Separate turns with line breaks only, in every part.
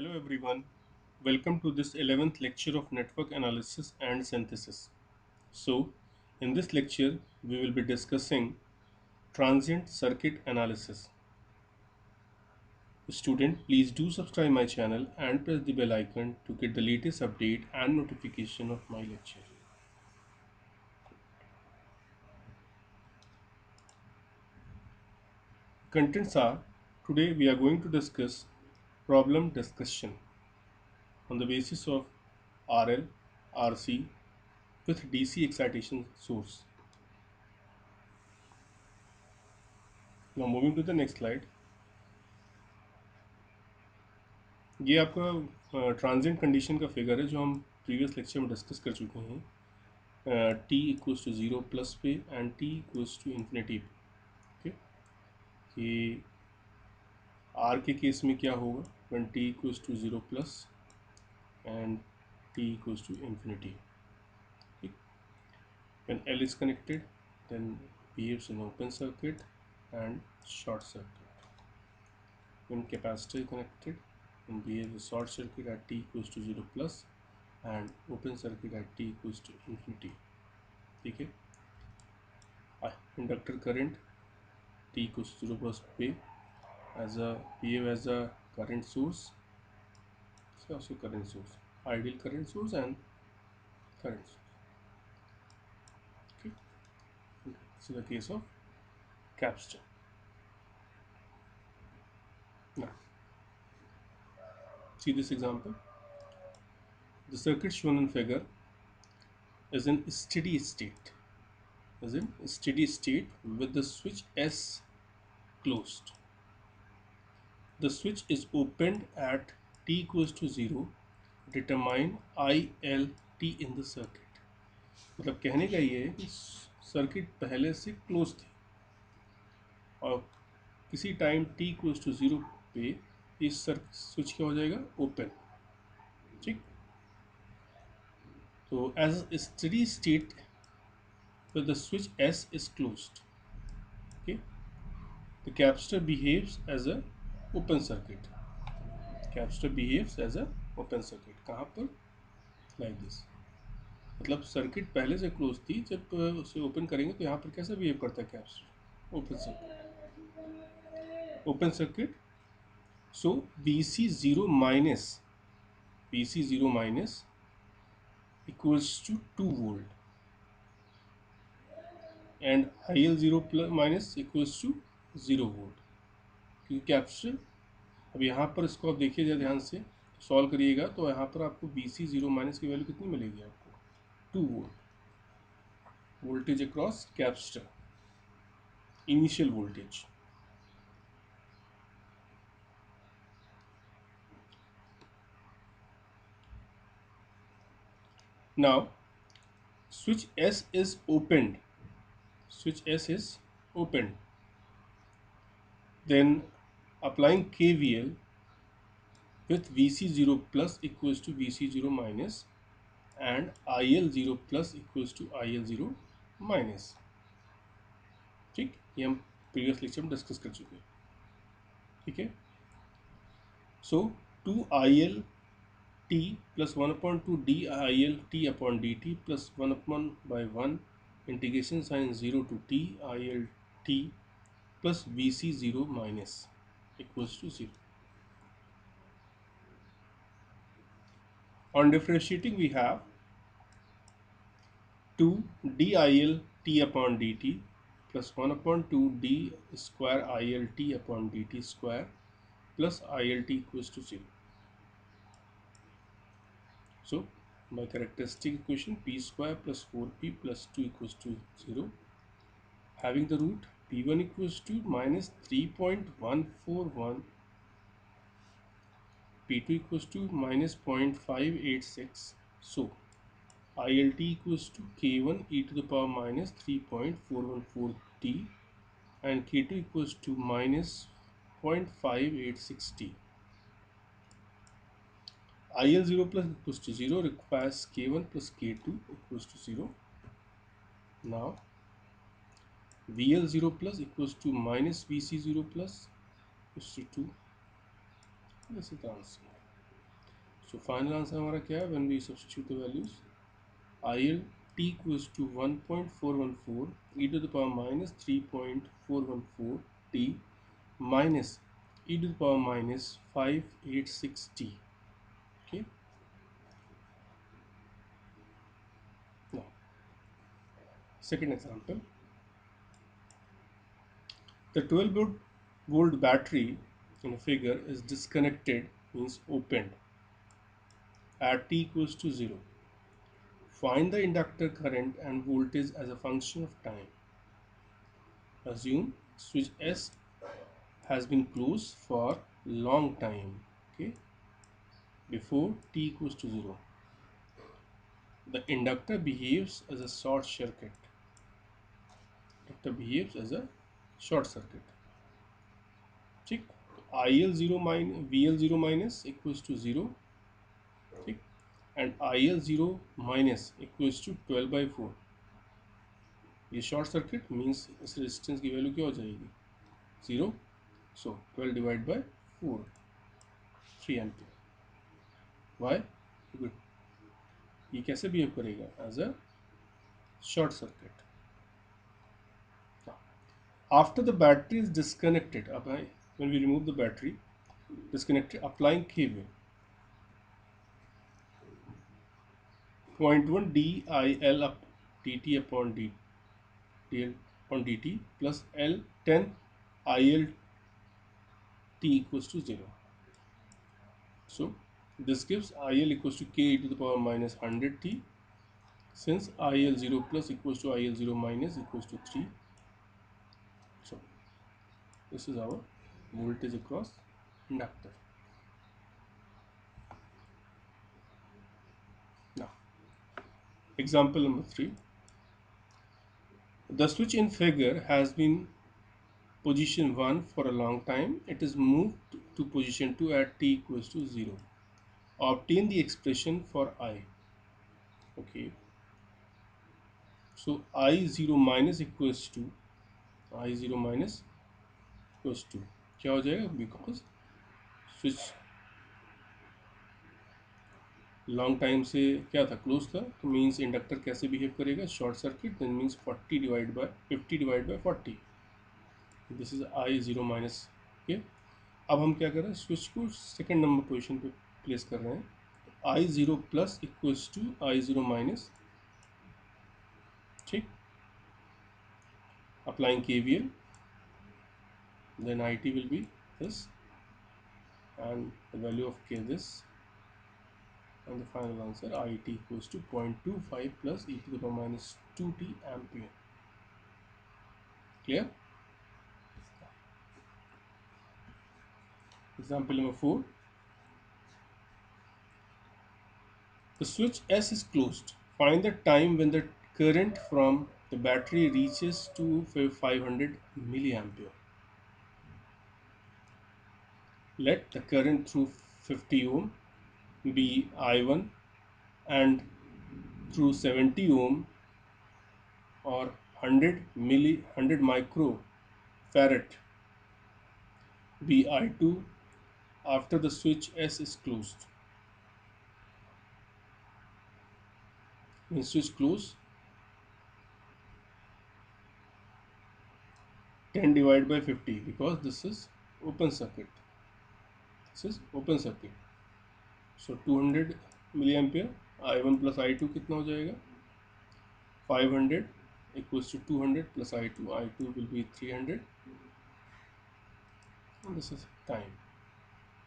Hello everyone, welcome to this 11th lecture of Network Analysis and Synthesis. So, in this lecture, we will be discussing transient circuit analysis. Student, please do subscribe my channel and press the bell icon to get the latest update and notification of my lecture. Contents are, today we are going to discuss problem discussion on the basis of RL, RC with DC excitation source. Now moving to the next slide. ये आपका transient condition का figure है जो हम previous lecture में discuss कर चुके हैं T equals to zero plus पे and T equals to infinity पे। ओके, कि आर के केस में क्या होगा when T equals to zero plus and T equals to infinity. When L is connected then behaves in open circuit and short circuit. When capacitor is connected and behaves a short circuit at t equals to 0 plus and open circuit at t equals to infinity. ठीक है, inductor current t equals to 0 plus पे behave as a current source, so also current source, ideal current source and current source. Okay, this is the case of capacitor. Now see this example. The circuit shown in figure is in steady state, with the switch S closed. The switch is opened at t equals to 0. Determine ILT in the circuit. मतलब कहने का ये है कि circuit पहले से close थी और किसी टाइम t इक्वल्स टू 0 पे इस स्विच क्या हो जाएगा, ओपन। ठीक, तो as steady state with the switch S is closed, okay, the capacitor behaves as a open circuit. कहाँ पर, like this, मतलब सर्किट पहले से क्लोज थी, जब उसे ओपन करेंगे तो यहाँ पर कैसा बिहेव करता है capacitor, open circuit. So BC zero minus equals to 2 volt and IL zero plus minus equals to 0 volt, क्योंकि कैपेसिटर, अब यहाँ पर इसको आप देखिए ध्यान से सॉल्व करिएगा तो यहाँ पर आपको BC ज़ीरो माइनस की वैल्यू कितनी मिलेगी, आपको 2 volt, voltage across capacitor, initial voltage. Now switch S is opened, then applying KVL with VC0 plus equals to VC0 minus and IL0 plus equals to IL0 minus। ठीक, ये हम previous lecture में discuss कर चुके हैं। ठीक है, सो 2IL t plus 1/2 DIL t upon dt plus 1/1 integration sin 0 to t IL t plus VC0 minus equals to 0. On differentiating we have 2 DIL t upon dt plus 1/2 d square IL t upon dt square plus IL t equals to 0. So by characteristic equation p square plus 4p plus 2 equals to 0, having the root p1 equals to minus 3.141, p2 equals to minus 0.586, so ILT equals to k1 e to the power minus 3.414 t and k2 equals to minus 0.586 t. IL0 plus equals to 0 requires k1 plus k2 equals to 0. Now VL0 plus equals to minus VC0 plus equals to 2. This is the answer. So final answer हमारा क्या है? When we substitute the values, IL t equals to 1.414 e to the power minus 3.414 t minus e to the power minus 586 t. Okay. Now, second example. The 12-volt battery in a figure is disconnected, means opened, at t equals to 0. Find the inductor current and voltage as a function of time. Assume switch S has been closed for long time, okay, before t equals to 0. The inductor behaves as a short circuit. Inductor behaves as a short circuit. ठीक, IL0 minus VL0 minus equals to 0, ठीक, and IL0 minus equals to 12/4. ये short circuit means इस resistance की value क्या हो जाएगी? 0. So 12 divide by 4, 3 ampere. Why? ये कैसे बिहेव करेगा? As a short circuit. After the battery is disconnected, when we remove the battery, disconnected, applying KVL. 0.1 DIL up dt upon DL upon dt plus L 10 IL t equals to 0. So this gives IL equals to k e to the power minus 100 t, since IL 0 plus equals to IL 0 minus equals to 3. So this is our voltage across inductor. Now, example number 3. The switch in figure has been position 1 for a long time. It is moved to position 2 at t equals to 0. Obtain the expression for I. Okay. So I0 minus equals to I0 minus equals to क्या हो जाएगा? Because switch long time से क्या था? Close था. तो means inductor कैसे behave करेगा? Short circuit. Then means 40 divide by 50 divide by 40. This is I0 minus. Okay. अब हम क्या कर रहे हैं? स्विच को सेकेंड नंबर पोजिशन पे प्लेस कर रहे हैं. I0 plus equals to I0 minus. ठीक. Applying KVL, then IT will be this, and the value of K this, and the final answer IT equals to 0.25 plus e to the power minus 2t ampere. Clear? Example number 4. The switch S is closed. Find the time when the current from the battery reaches to 500 milliampere. Let the current through 50 ohm be I1, and through 70 ohm or 100 microfarad be I2 after the switch S is closed. When switch close, 10 divided by 50, because this is open circuit. This is open circuit. So 200 milliampere. I1 plus I2 कितना हो जाएगा? 500 equals to 200 plus I2. I2 will be 300. And this is time.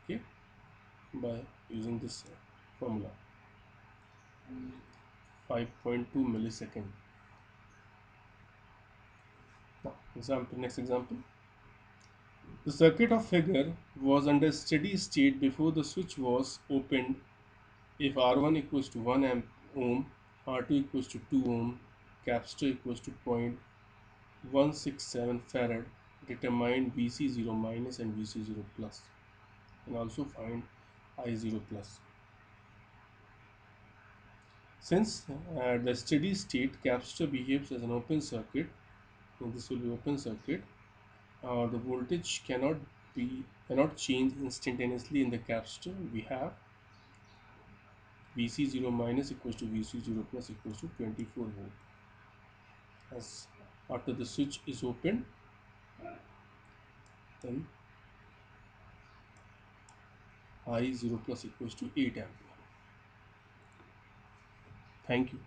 Okay, by using this formula, 5.2 millisecond. Now, next example. The circuit of figure was under steady state before the switch was opened if R1 equals to 1 ohm, R2 equals to 2 ohm, capacitor equals to 0.167 farad. Determine VC0 minus and VC0 plus, and also find I0 plus. Since at the steady state capacitor behaves as an open circuit, and this will be open circuit, the voltage cannot change instantaneously in the capacitor. We have VC0 minus equals to VC0 plus equals to 24 volt. As after the switch is opened, then I0 plus equals to 8 ampere. Thank you.